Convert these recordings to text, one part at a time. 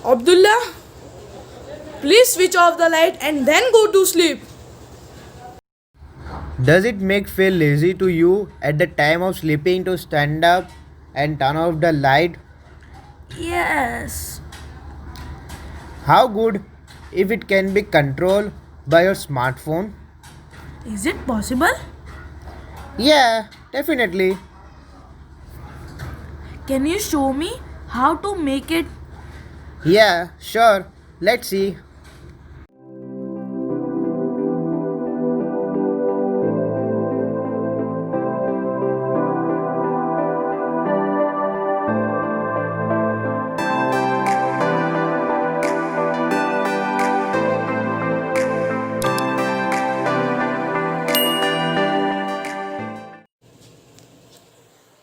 Abdullah, please switch off the light and then go to sleep. Does it make feel lazy to you at the time of sleeping to stand up and turn off the light? Yes. How good if it can be controlled by your smartphone? Is it possible? Yeah, definitely. Can you show me how to make it? Yeah, sure. Let's see.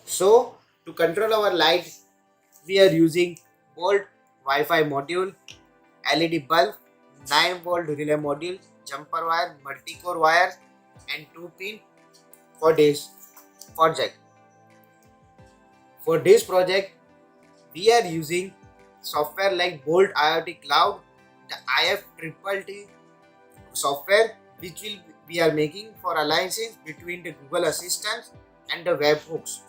So, to control our light, we are using Bolt Wi-Fi module, LED bulb, 9-volt relay module, jumper wire, multi-core wires, and 2-pin for this project. For this project, we are using software like Bolt IoT Cloud, the IFTTT software, which we are making for alliances between the Google Assistant and the webhooks.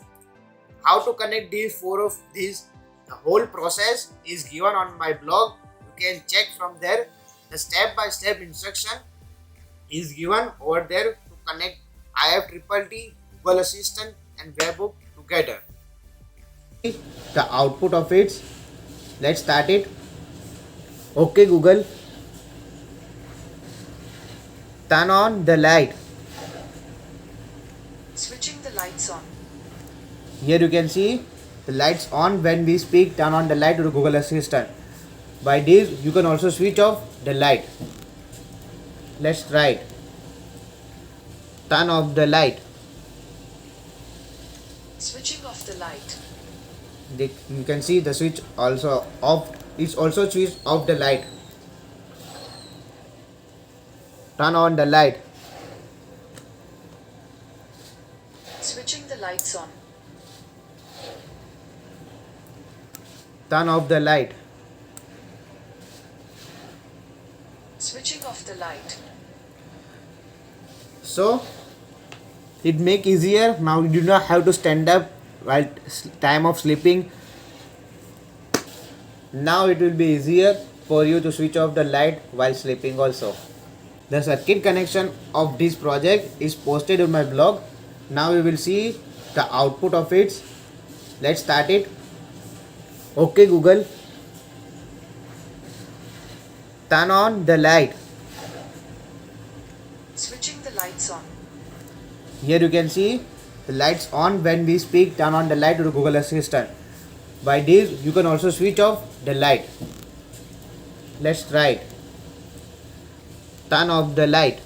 How to connect these four of these, the whole process is given on my blog. You can check from there. The step-by-step instruction is given over there to connect IFTTT, Google Assistant and webhook together. The output of it, let's start it. Okay Google, turn on the light. Switching the lights on. Here you can see the lights on when we speak turn on the light to the Google Assistant. By this you can also switch off the light. Let's try it. Turn off the light. Switching off the light. You can see the switch also off. It's also switched off the light. Turn on the light. Switching the lights on. Turn off the light. Switching off the light. So it make easier. Now you do not have to stand up while time of sleeping. Now it will be easier for you to switch off the light while sleeping also. The circuit connection of this project is posted on my blog. Now we will see the output of it. Let's start it. Okay Google, turn on the light. Switching the lights on. Here you can see the lights on when we speak turn on the light to the Google Assistant. By this you can also switch off the light. Let's try it. Turn off the light.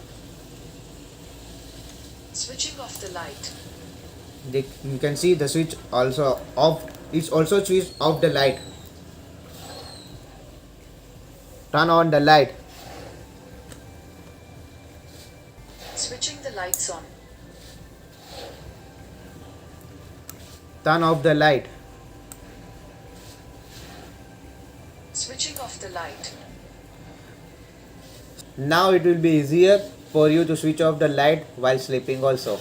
Switching off the light. You can see the switch also off. It's also switched off the light. Turn on the light. Switching the lights on. Turn off the light. Switching off the light. Now it will be easier for you to switch off the light while sleeping also.